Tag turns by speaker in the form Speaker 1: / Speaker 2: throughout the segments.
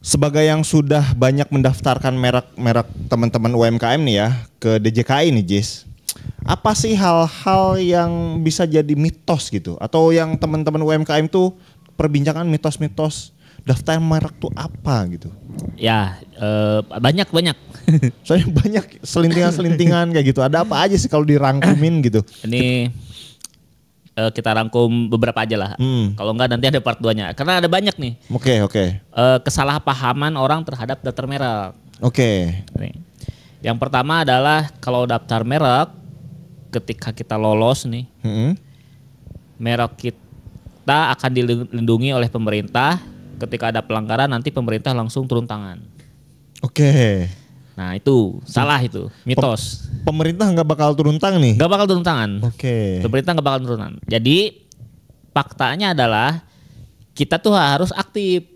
Speaker 1: Sebagai yang sudah banyak mendaftarkan merek-merek teman-teman UMKM nih ya ke DJKI nih Jis. Apa sih hal-hal yang bisa jadi mitos gitu? Atau yang teman-teman UMKM tuh perbincangan mitos-mitos daftar merek tuh apa gitu?
Speaker 2: Ya banyak.
Speaker 1: Soalnya banyak selintingan-selintingan kayak gitu. Ada apa aja sih kalau dirangkumin gitu?
Speaker 2: Ini kita rangkum beberapa aja lah. Kalau enggak nanti ada part 2-nya. Karena ada banyak nih.
Speaker 1: Oke.
Speaker 2: Kesalahpahaman orang terhadap daftar merek.
Speaker 1: Oke.
Speaker 2: Nih. Yang pertama adalah kalau daftar merek, ketika kita lolos nih, merek kita akan dilindungi oleh pemerintah. Ketika ada pelanggaran nanti pemerintah langsung turun tangan.
Speaker 1: Oke.
Speaker 2: Nah itu salah itu, mitos.
Speaker 1: Pemerintah nggak bakal turun tangan nih?
Speaker 2: Nggak bakal turun tangan.
Speaker 1: Oke.
Speaker 2: Pemerintah nggak bakal turun tangan. Jadi faktanya adalah kita tuh harus aktif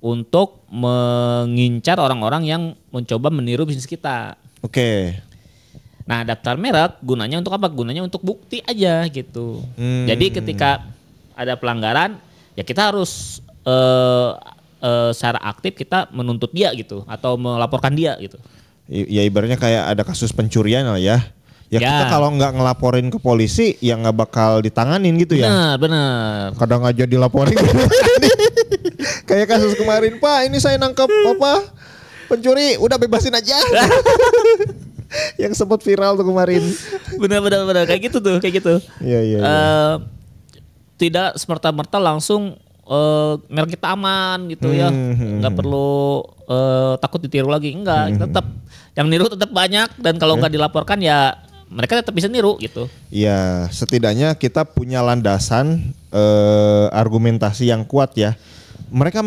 Speaker 2: untuk mengincar orang-orang yang mencoba meniru bisnis kita.
Speaker 1: Oke.
Speaker 2: Nah daftar merek gunanya untuk apa? Gunanya untuk bukti aja gitu. Jadi ketika ada pelanggaran ya kita harus secara aktif kita menuntut dia gitu atau melaporkan dia gitu.
Speaker 1: Ya ibaratnya kayak ada kasus pencurian lah ya. Ya kita kalau nggak ngelaporin ke polisi ya nggak bakal ditanganin gitu ya.
Speaker 2: Benar.
Speaker 1: Kadang aja dilaporin. Kayak kasus kemarin, Pak ini saya nangkep pencuri, udah bebasin aja. Yang sempat viral tuh kemarin.
Speaker 2: Benar kayak gitu tuh, kayak gitu.
Speaker 1: Iya.
Speaker 2: Tidak semerta-merta langsung merek kita aman gitu ya, nggak perlu takut ditiru lagi, enggak. Tetap yang niru tetap banyak dan kalau nggak dilaporkan ya mereka tetap bisa niru gitu.
Speaker 1: Iya, setidaknya kita punya landasan argumentasi yang kuat ya. Mereka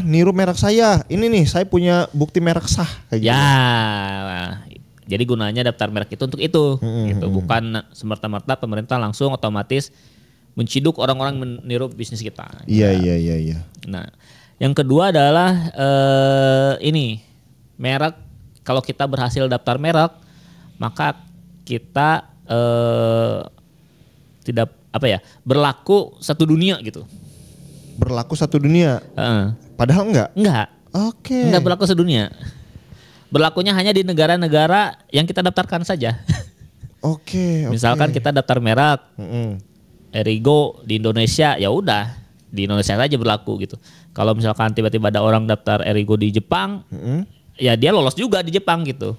Speaker 1: niru merek saya, ini nih saya punya bukti merek sah kayak gitu.
Speaker 2: Jadi gunanya daftar merek itu untuk itu, gitu. Bukan semerta-merta pemerintah langsung otomatis menciduk orang-orang meniru bisnis kita.
Speaker 1: Iya.
Speaker 2: Nah, yang kedua adalah ini merek. Kalau kita berhasil daftar merek, maka kita tidak berlaku satu dunia gitu.
Speaker 1: Berlaku satu dunia. Padahal enggak. Oke.
Speaker 2: Enggak berlaku sedunia. Berlakunya hanya di negara-negara yang kita daftarkan saja.
Speaker 1: Oke.
Speaker 2: Misalkan kita daftar merek. Erigo di Indonesia, ya udah di Indonesia saja berlaku gitu. Kalau misalkan tiba-tiba ada orang daftar Erigo di Jepang, ya dia lolos juga di Jepang gitu.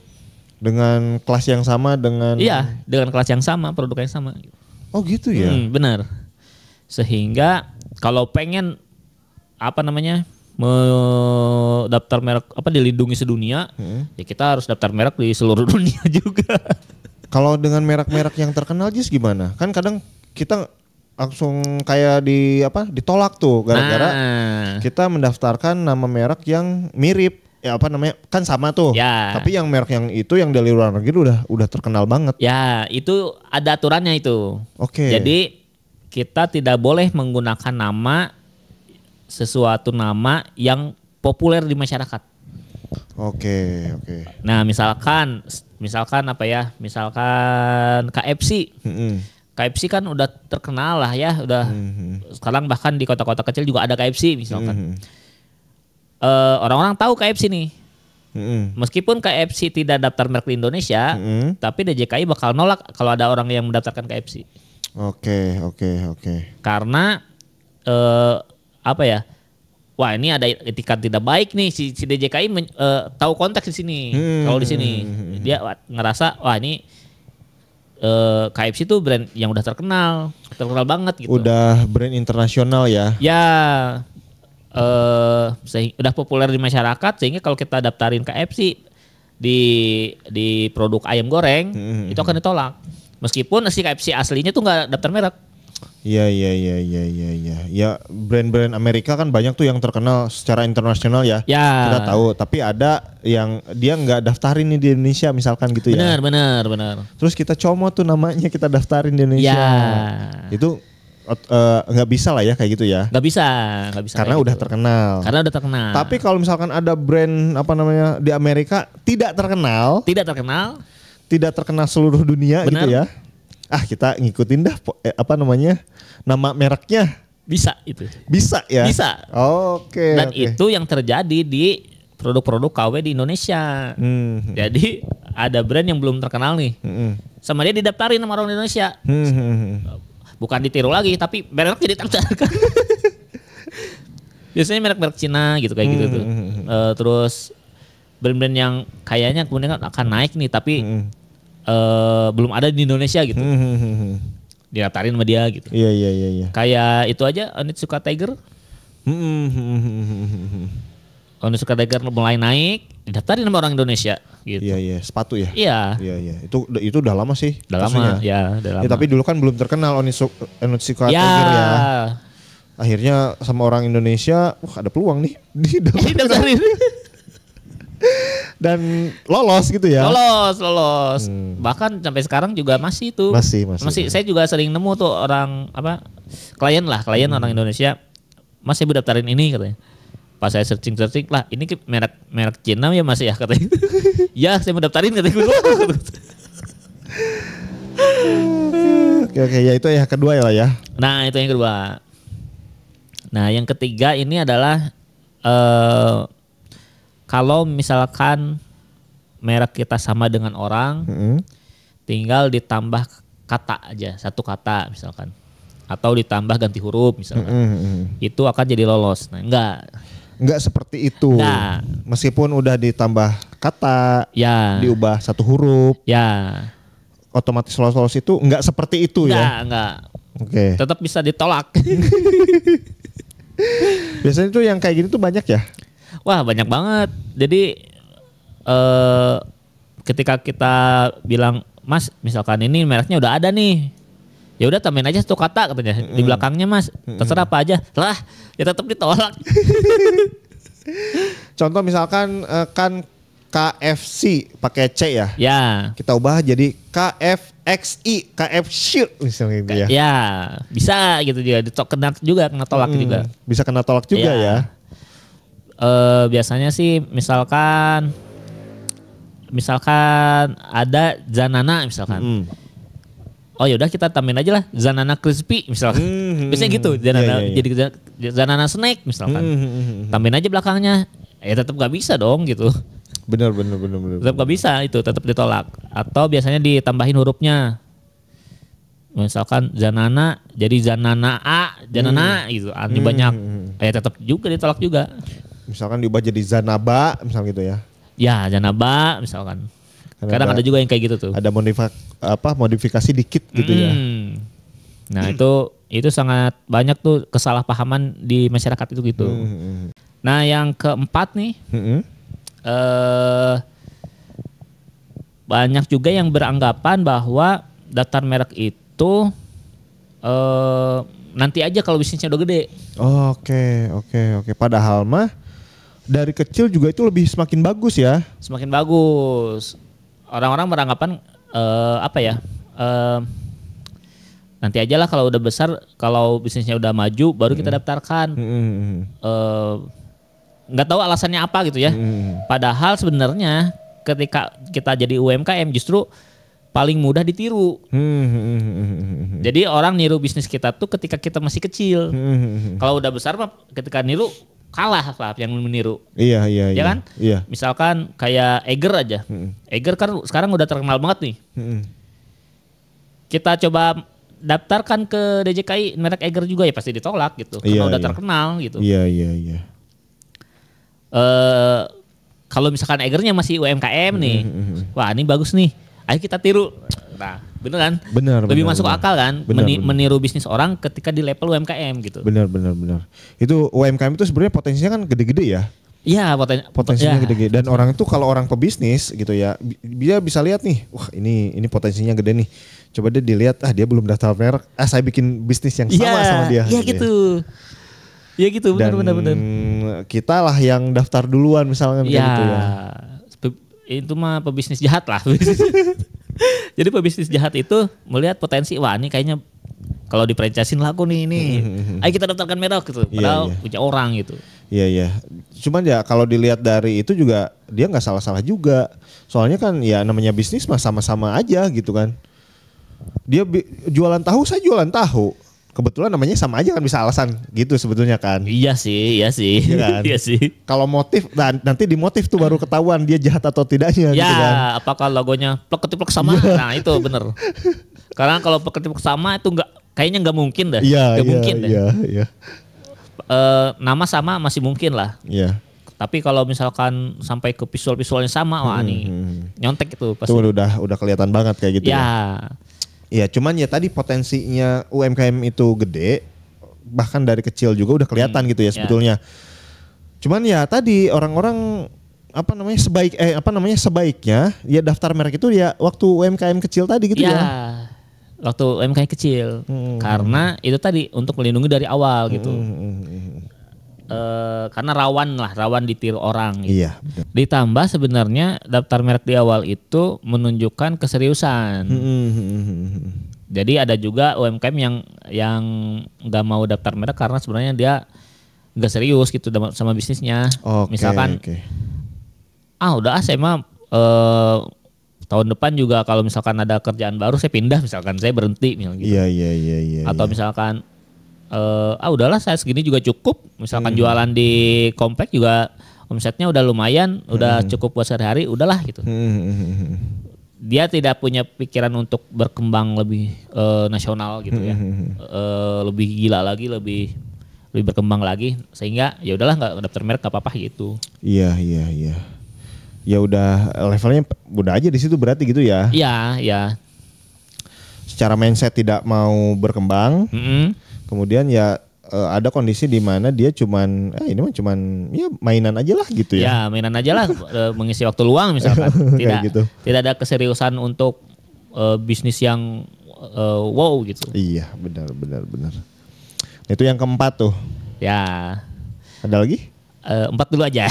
Speaker 1: Dengan kelas yang sama dengan?
Speaker 2: Iya, dengan kelas yang sama, produk yang sama.
Speaker 1: Oh gitu ya?
Speaker 2: Benar. Sehingga kalau pengen daftar merek dilindungi sedunia, ya kita harus daftar merek di seluruh dunia juga.
Speaker 1: Kalau dengan merek-merek yang terkenal Jis gimana? Kan kadang kita langsung kayak ditolak tuh gara-gara kita mendaftarkan nama merek yang mirip kan sama tuh tapi yang merek yang itu yang dari luar negeri udah terkenal banget
Speaker 2: itu ada aturannya itu. Jadi kita tidak boleh menggunakan sesuatu nama yang populer di masyarakat. Nah misalkan KFC. KFC kan udah terkenal lah ya, sekarang bahkan di kota-kota kecil juga ada KFC misalkan. Orang-orang tahu KFC nih. Meskipun KFC tidak daftar merek di Indonesia, tapi DJKI bakal nolak kalau ada orang yang mendaftarkan KFC.
Speaker 1: Oke.
Speaker 2: Karena wah ini ada etikat tidak baik nih si DJKI tahu konteks di sini. Kalau di sini dia ngerasa wah ini KFC itu brand yang udah terkenal banget gitu.
Speaker 1: Udah brand internasional ya.
Speaker 2: Udah populer di masyarakat sehingga kalau kita daftarin KFC di produk ayam goreng itu akan ditolak. Meskipun si KFC aslinya tuh nggak daftar merek.
Speaker 1: Iya. Ya brand-brand Amerika kan banyak tuh yang terkenal secara internasional ya. Kita tahu, tapi ada yang dia nggak daftarin nih di Indonesia misalkan gitu ya.
Speaker 2: Benar.
Speaker 1: Terus kita comot tuh namanya kita daftarin di Indonesia. Itu nggak bisa lah ya kayak gitu ya.
Speaker 2: Nggak bisa.
Speaker 1: Karena udah terkenal. Tapi kalau misalkan ada brand di Amerika tidak terkenal seluruh dunia gitu ya. Kita ngikutin dah nama mereknya.
Speaker 2: Bisa itu.
Speaker 1: Bisa ya?
Speaker 2: Bisa.
Speaker 1: Oke.
Speaker 2: Dan itu yang terjadi di produk-produk KW di Indonesia. Jadi ada brand yang belum terkenal nih. Sama dia didaftarin sama orang Indonesia. Bukan ditiru lagi tapi mereknya didaftarkan. Biasanya merek-merek Cina gitu kayak gitu tuh. Terus brand-brand yang kayaknya kemudian akan naik nih tapi belum ada di Indonesia gitu. Didaftarin sama dia gitu.
Speaker 1: Iya.
Speaker 2: Kayak itu aja Onitsuka Tiger. Onitsuka Tiger mulai naik, didaftarin sama orang Indonesia gitu.
Speaker 1: Iya, sepatu ya?
Speaker 2: Iya.
Speaker 1: Iya. Itu udah lama sih.
Speaker 2: Udah lama, ya, udah lama.
Speaker 1: Ya, tapi dulu kan belum terkenal Onitsuka Tiger ya. Akhirnya sama orang Indonesia, wah ada peluang nih didaftarin. Dan lolos gitu ya.
Speaker 2: Lolos. Bahkan sampai sekarang juga masih itu.
Speaker 1: Masih.
Speaker 2: Saya juga sering nemu tuh orang klien orang Indonesia masih daftarin ini katanya. Pas saya searching lah ini merek Cina ya masih ya katanya. Ya saya mau daftarin katanya.
Speaker 1: Oke, ya itu ya kedua ya.
Speaker 2: Nah itu yang kedua. Nah yang ketiga ini adalah kalau misalkan merek kita sama dengan orang, tinggal ditambah kata aja, satu kata misalkan. Atau ditambah ganti huruf misalkan. Itu akan jadi lolos. Nah enggak seperti itu. Enggak.
Speaker 1: Meskipun udah ditambah kata,
Speaker 2: ya,
Speaker 1: diubah satu huruf,
Speaker 2: ya,
Speaker 1: otomatis lolos itu enggak seperti itu ya.
Speaker 2: Enggak.
Speaker 1: Oke.
Speaker 2: Tetap bisa ditolak.
Speaker 1: Biasanya tuh yang kayak gini tuh banyak ya?
Speaker 2: Wah banyak banget. Jadi ketika kita bilang Mas misalkan ini mereknya udah ada nih, ya udah tambahin aja satu kata katanya di belakangnya Mas, terserah apa aja lah, ya tetap ditolak.
Speaker 1: Contoh misalkan kan KFC pakai C ya, kita ubah jadi KFXI, KFC misalnya gitu ya.
Speaker 2: Ya bisa gitu juga, kena tolak juga.
Speaker 1: Bisa kena tolak juga ya.
Speaker 2: Biasanya sih misalkan ada Zanana misalkan. Oh yaudah kita tambahin aja lah Zanana Crispy misalkan. Biasanya gitu Zanana jadi Zanana Snack misalkan. Tambahin aja belakangnya. Ya tetap gak bisa dong gitu.
Speaker 1: Bener.
Speaker 2: Tetap gak bisa itu, tetap ditolak. Atau biasanya ditambahin hurufnya. Misalkan Zanana jadi Zanana A, Zanana gitu. Artinya banyak. Ya tetap juga ditolak juga.
Speaker 1: Misalkan diubah jadi Zanaba misal gitu ya.
Speaker 2: Ya Zanaba misalkan. Kadang ada juga yang kayak gitu tuh. Ada
Speaker 1: modifikasi dikit gitu ya.
Speaker 2: Nah itu sangat banyak tuh kesalahpahaman di masyarakat itu gitu. Nah yang keempat nih. Banyak juga yang beranggapan bahwa daftar merek itu nanti aja kalau bisnisnya udah gede.
Speaker 1: Oke. Padahal mah dari kecil juga itu lebih semakin bagus ya.
Speaker 2: Semakin bagus. Orang-orang beranggapan nanti aja lah kalau udah besar, kalau bisnisnya udah maju baru kita daftarkan. Nggak tahu alasannya apa gitu ya. Padahal sebenarnya ketika kita jadi UMKM justru paling mudah ditiru. Jadi orang niru bisnis kita tuh ketika kita masih kecil. Kalau udah besar mah ketika niru kalah lah yang meniru.
Speaker 1: Iya.
Speaker 2: Ya kan?
Speaker 1: Iya.
Speaker 2: Misalkan kayak Eiger aja. Eiger kan sekarang udah terkenal banget nih. Kita coba daftarkan ke DJKI merek Eiger juga ya pasti ditolak gitu. Karena udah terkenal gitu.
Speaker 1: Iya.
Speaker 2: Kalau misalkan Eigernya masih UMKM nih. Wah, ini bagus nih. Ayo kita tiru. Nah, bener kan?
Speaker 1: Bener.
Speaker 2: Lebih masuk akal kan? Meniru bisnis orang ketika di level UMKM gitu.
Speaker 1: Bener. Itu UMKM itu sebenarnya potensinya kan gede-gede ya.
Speaker 2: Iya,
Speaker 1: potensinya gede-gede. Dan orang itu kalau orang pebisnis gitu ya, dia bisa lihat nih, wah ini potensinya gede nih. Coba dia dilihat, dia belum daftar merek, saya bikin bisnis yang sama dia.
Speaker 2: Iya gitu. Iya gitu, benar.
Speaker 1: Kita lah yang daftar duluan misalnya gitu ya.
Speaker 2: Itu mah pebisnis jahat lah. Jadi pebisnis jahat itu melihat potensi, wah ini kayaknya kalau di-franchise-in laku nih ini. Ayo kita daftarkan merek gitu. Padahal punya orang gitu.
Speaker 1: Iya. Cuman ya kalau dilihat dari itu juga dia nggak salah-salah juga. Soalnya kan ya namanya bisnis mah sama-sama aja gitu kan. Dia jualan tahu, saya jualan tahu. kebetulan namanya sama aja kan, bisa alasan gitu sebetulnya kan.
Speaker 2: Iya sih. Iya kan? Iya sih.
Speaker 1: Kalau motif nanti di motif tuh baru ketahuan dia jahat atau tidaknya
Speaker 2: ya,
Speaker 1: gitu kan.
Speaker 2: Apakah logonya plek-plek sama? Nah, itu bener. Karena kalau plek-plek sama itu kayaknya nggak mungkin dah. Nggak mungkin deh.
Speaker 1: Iya.
Speaker 2: Nama sama masih mungkin lah.
Speaker 1: Iya.
Speaker 2: Tapi kalau misalkan sampai ke visualnya sama, wah nih nyontek itu pasti.
Speaker 1: Itu udah kelihatan banget kayak gitu ya. Iya, cuman ya tadi potensinya UMKM itu gede, bahkan dari kecil juga udah kelihatan gitu ya sebetulnya. Cuman ya tadi orang-orang sebaiknya ya daftar merek itu ya waktu UMKM kecil tadi gitu ya.
Speaker 2: Waktu UMKM kecil. Karena itu tadi untuk melindungi dari awal gitu. Karena rawan ditiru orang gitu.
Speaker 1: Iya, betul.
Speaker 2: Ditambah sebenarnya daftar merek di awal itu menunjukkan keseriusan. Jadi ada juga UMKM yang nggak mau daftar merek karena sebenarnya dia nggak serius gitu sama bisnisnya. Misalkan udah saya mah tahun depan juga kalau misalkan ada kerjaan baru saya pindah, misalkan saya berhenti misalkan gitu.
Speaker 1: Iya.
Speaker 2: Atau misalkan udahlah saya segini juga cukup, misalkan jualan di komplek juga omsetnya udah lumayan, udah cukup buat sehari-hari, udahlah gitu. Dia tidak punya pikiran untuk berkembang lebih nasional gitu ya, lebih gila lagi, lebih berkembang lagi, sehingga ya udahlah nggak daftar merek nggak apa-apa gitu.
Speaker 1: Iya. Ya udah levelnya udah aja di situ berarti gitu ya.
Speaker 2: Iya.
Speaker 1: Secara mindset tidak mau berkembang. Kemudian ya ada kondisi di mana dia cuman ini mah cuman ya mainan aja lah gitu ya.
Speaker 2: Ya mainan aja lah mengisi waktu luang misalkan. Tidak ada keseriusan untuk bisnis yang wow gitu.
Speaker 1: Iya benar. Itu yang keempat tuh.
Speaker 2: Ya.
Speaker 1: Ada lagi?
Speaker 2: 4 dulu aja.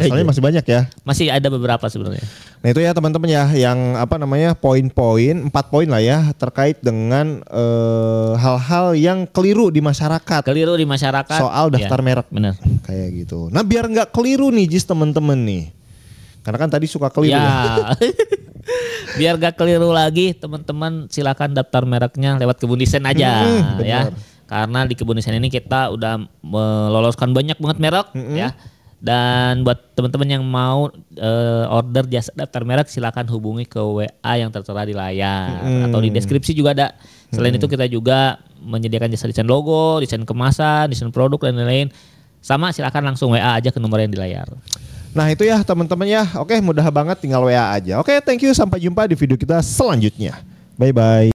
Speaker 1: Soalnya masih banyak ya.
Speaker 2: Masih ada beberapa sebenarnya.
Speaker 1: Nah itu ya teman-teman ya yang poin-poin 4 poin lah ya terkait dengan hal-hal yang keliru di masyarakat. Soal daftar merek.
Speaker 2: Benar.
Speaker 1: Kayak gitu. Nah biar nggak keliru nih Jis teman-teman nih. Karena kan tadi suka keliru.
Speaker 2: Ya. Biar gak keliru lagi teman-teman silakan daftar mereknya lewat Kebun Desain aja ya. Karena di Kebun Desain ini kita udah meloloskan banyak banget merek ya. Dan buat teman-teman yang mau order jasa daftar merek silakan hubungi ke WA yang tertera di layar atau di deskripsi juga ada. Selain itu kita juga menyediakan jasa desain logo, desain kemasan, desain produk dan lain-lain. Sama silakan langsung WA aja ke nomor yang di layar.
Speaker 1: Nah itu ya teman-teman ya. Oke mudah banget tinggal WA aja. Oke thank you, sampai jumpa di video kita selanjutnya. Bye bye.